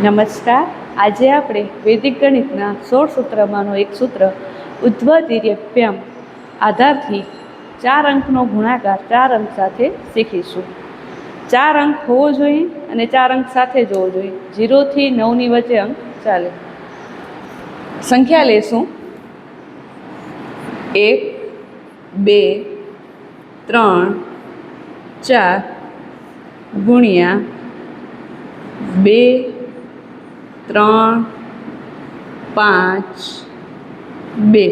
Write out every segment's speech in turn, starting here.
નમસ્કાર. આજે આપણે વૈદિક ગણિતના 16 સૂત્રમાંનું એક સૂત્ર ઉદ્ધ્વતિર્યપ્યમ આધારથી 4 અંકનો ગુણાકાર 4 અંક સાથે શીખીશું. 4 અંક હોવો જોઈએ અને 4 અંક સાથે જ હોવો જોઈએ. 0 થી 9ની વચ્ચે અંક ચાલે. સંખ્યા લેશું 1, 2, 3, 4 ગુણ્યા 2, 3, 5, 2.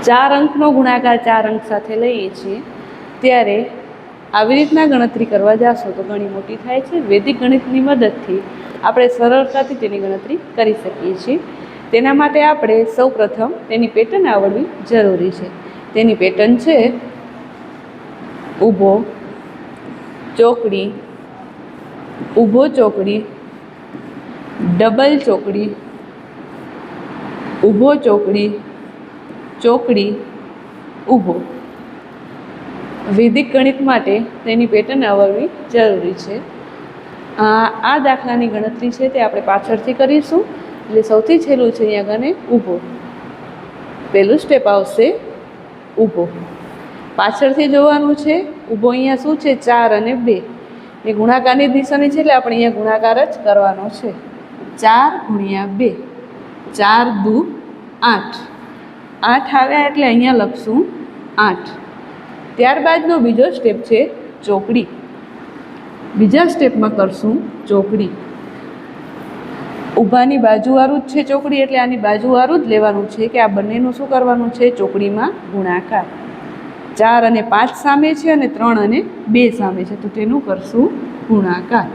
4 અંકનો ગુણાકાર 4 અંક સાથે લઈએ છીએ ત્યારે આવી રીતના ગણતરી કરવા જાશો તો ઘણી મોટી થાય છે. વૈદિક ગણિતની મદદથી આપણે સરળતાથી તેની ગણતરી કરી શકીએ છીએ. તેના માટે આપણે સૌપ્રથમ તેની પેટર્ન આવડવી જરૂરી છે. તેની પેટર્ન છે ઊભો, ચોકડી, ઊભો ચોકડી, ડબલ ચોકડી, ઊભો ચોકડી, ચોકડી, ઊભો. વૈદિક ગણિત માટે તેની પેટર્ન આવડવી જરૂરી છે. આ દાખલાની ગણતરી છે તે આપણે પાછળથી કરીશું. એટલે સૌથી છેલ્લું છે અહીંયા આગળ ઊભો. પહેલું સ્ટેપ આવશે ઊભો. પાછળથી જોવાનું છે ઊભો. અહીંયા શું છે 4 અને 2 એ ગુણાકારની નિશાની છે એટલે આપણે અહીંયા ગુણાકાર જ કરવાનો છે. 4 ગુણ્યા 2, 4 દુ 8. 8 આવ્યા એટલે અહીંયા લખશું 8. ત્યારબાદનો બીજો સ્ટેપ છે ચોકડી. બીજા સ્ટેપમાં કરશું ચોકડી. ઊભાની બાજુવાળું જ છે ચોકડી એટલે આની બાજુવાળું જ લેવાનું છે કે આ બંનેનું શું કરવાનું છે ચોકડીમાં ગુણાકાર. 4 અને 5 સામે છે અને 3 અને 2 સામે છે તો તેનું કરશું ગુણાકાર.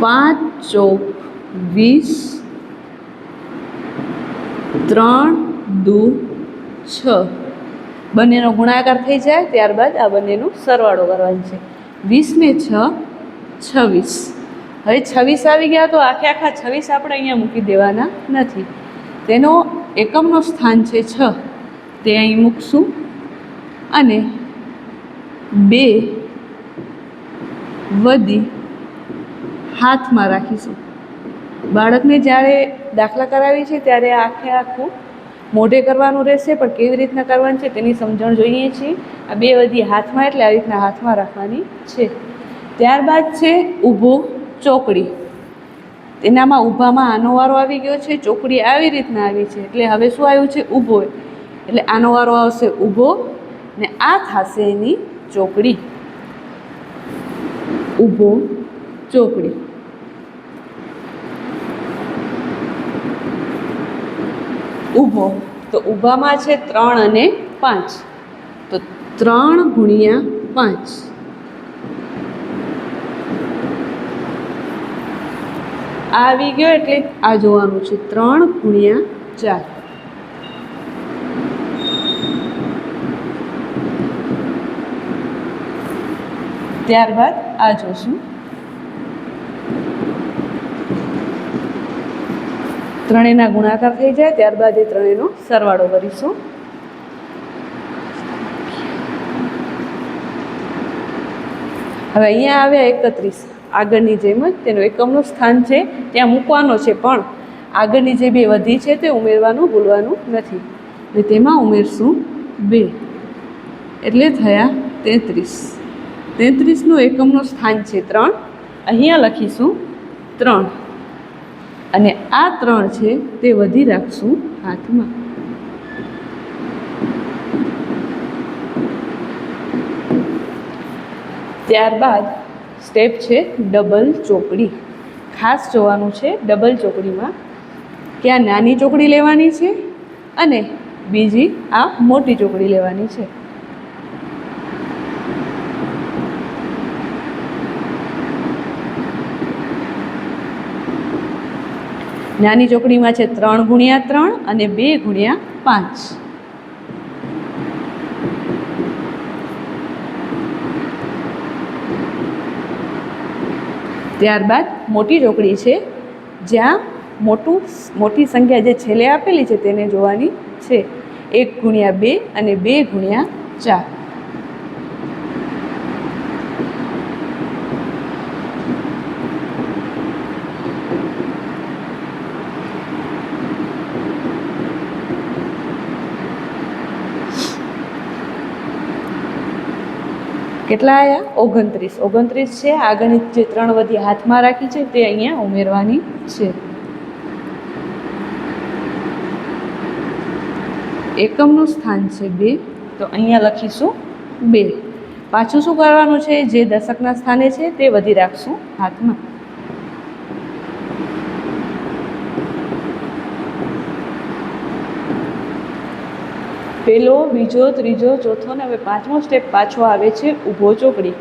5 ચોક 20, 3 દુ 6. બંનેનો ગુણાકાર થઈ જાય ત્યારબાદ આ બંનેનો સરવાળો કરવાનો છે. 20 ને 6 26. હવે 26 આવી ગયા તો આખા 26 આપણે અહીંયા મૂકી દેવાના નથી. તેનો એકમનો સ્થાન છે 6 તે અહીં મૂકશું અને 2 વધી હાથમાં રાખીશું. બાળકને જ્યારે દાખલા કરાવી છે ત્યારે આખું મોઢે કરવાનું રહેશે પણ કેવી રીતના કરવાનું છે તેની સમજણ જોઈએ છીએ. આ 2 વધી હાથમાં એટલે આ રીતના હાથમાં રાખવાની છે. ત્યારબાદ છે ઊભો ચોકડી. તેનામાં ઊભામાં આનો વારો આવી ગયો છે, ચોકડી આવી રીતના આવી છે એટલે હવે શું આવ્યું છે ઊભો એટલે આનો વારો આવશે ઊભો ને આ થશે એની ચોકડી. ઊભો ચોકડી. ઊભો તો ઊભામાં છે 3 અને 5 તો 3 ગુણ્યા 5. આ આવી ગયો એટલે આ જોવાનું છે 3 ગુણ્યા 4. ત્યારબાદ આ જોશું 3 ગુણાકાર થઈ જાય ત્યારબાદ એ 3નો સરવાળો કરીશું. હવે અહીંયા આવ્યા 31. આગળની જેમ જ તેનું એકમનું સ્થાન છે ત્યાં મૂકવાનો છે પણ આગળની જે 2 વધી છે તે ઉમેરવાનું ભૂલવાનું નથી. એટલે તેમાં ઉમેરશું 2 એટલે થયા 33. 33નું એકમનું સ્થાન છે 3. અહીંયા લખીશું 3 અને આ 3 છે તે વધી રાખશું હાથમાં. ત્યારબાદ સ્ટેપ છે ડબલ ચોકડી. ખાસ જોવાનું છે ડબલ ચોકડીમાં કે આ નાની ચોકડી લેવાની છે અને બીજી આ મોટી ચોકડી લેવાની છે. નાની ચોકડીમાં છે 3 ગુણ્યા 3 અને 2 ગુણ્યા 5. ત્યારબાદ મોટી ચોકડી છે જ્યાં મોટી સંખ્યા જે છેલ્લે આપેલી છે તેને જોવાની છે. 1 ગુણ્યા 2 અને 2 ગુણ્યા 4. કેટલા આવ્યા? 29. 29 છે. આગળની જે 3 વધી હાથમાં રાખી છે તે અહીંયા ઉમેરવાની છે. એકમનું સ્થાન છે 2, તો અહીંયા લખીશું 2. પાછું શું કરવાનું છે? જે દશકના સ્થાને છે તે વધી રાખશું હાથમાં. પહેલો, બીજો, ત્રીજો, ચોથો ને હવે 5મો સ્ટેપ પાછો આવે છે ઊભો ચોકડી.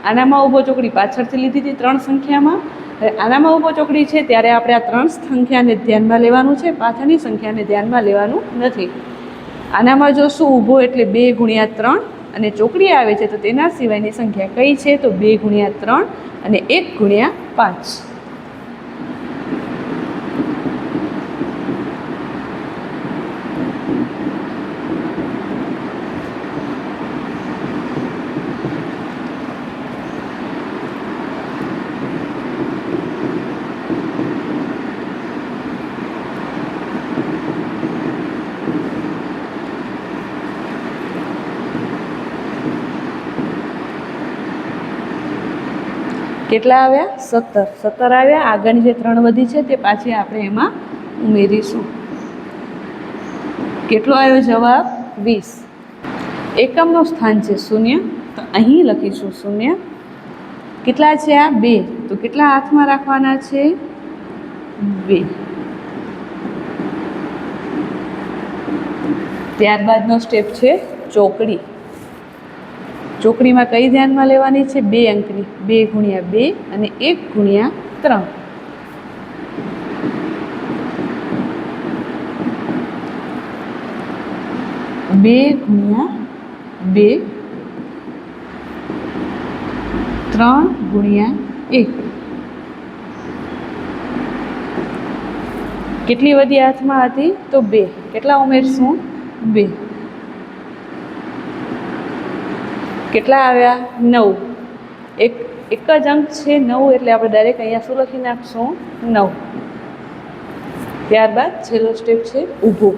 આનામાં ઊભો ચોકડી પાછળથી લીધી હતી 3 સંખ્યામાં. હવે આનામાં ઊભો ચોકડી છે ત્યારે આપણે આ 3 સંખ્યાને ધ્યાનમાં લેવાનું છે, પાછળની સંખ્યાને ધ્યાનમાં લેવાનું નથી. આનામાં જોશું ઊભો એટલે 2 ગુણ્યા 3 અને ચોકડી આવે છે તો તેના સિવાયની સંખ્યા કઈ છે? તો 2 ગુણ્યા 3 અને 1 ગુણ્યા 5. કેટલા આવ્યા? 17. 17 આવ્યા. આગળની જે 3 વધી છે તે પાછી આપણે એમાં ઉમેરીશું. કેટલો આવ્યો જવાબ? 20. એકમનું સ્થાન છે 0, તો અહીં લખીશું 0. કેટલા છે આ? 2, તો કેટલા હાથમાં રાખવાના છે? 2. ત્યારબાદનો સ્ટેપ છે ચોકડી. ચોકડીમાં કઈ ધ્યાનમાં લેવાની છે? 2 અંકની. 2 ગુણ્યા 2 અને 1 ગુણ્યા 3. બે ગુણ્યા 2, 3 ગુણ્યા 1. કેટલી વધી હાથમાં હતી? તો 2. કેટલા ઉમેરશું? 2. કેટલા આવ્યા? 9. એક જ અંક છે 9 એટલે આપણે ડાયરેક્ટ અહીંયા શું લખી નાખશું? 9. ત્યારબાદ છેલ્લો સ્ટેપ છે ઊભો.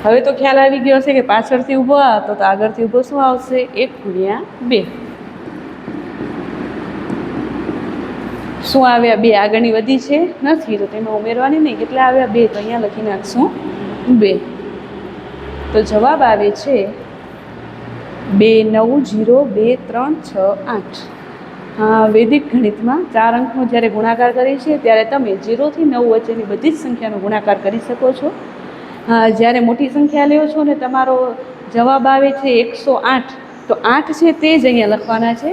હવે તો ખ્યાલ આવી ગયો હશે કે પાછળથી ઊભો આવતો તો આગળથી ઊભો શું આવશે? 1 ગુણ્યા 2. શું આવ્યા? 2. આગળની વધી છે નથી તો તેમાં ઉમેરવાની નહીં. કેટલા આવ્યા? 2, તો અહીંયા લખી નાખશું 2. તો જવાબ આવે છે 2, 9, 0, 2, 3, 6, 8. હા, વૈદિક ગણિતમાં 4 અંકનો જ્યારે ગુણાકાર કરીએ છીએ ત્યારે તમે 0 થી 9 વચ્ચેની બધી જ સંખ્યાનો ગુણાકાર કરી શકો છો. હા, જ્યારે મોટી સંખ્યા લ્યો છો ને તમારો જવાબ આવે છે 108, તો 8 છે તે જ અહીંયા લખવાના છે.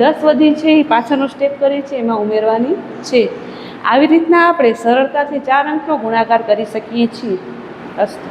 10 વધી છે એ પાછળનો સ્ટેપ કરી છે એમાં ઉમેરવાની છે. આવી રીતના આપણે સરળતાથી 4 અંકનો ગુણાકાર કરી શકીએ છીએ. અસ્તુ.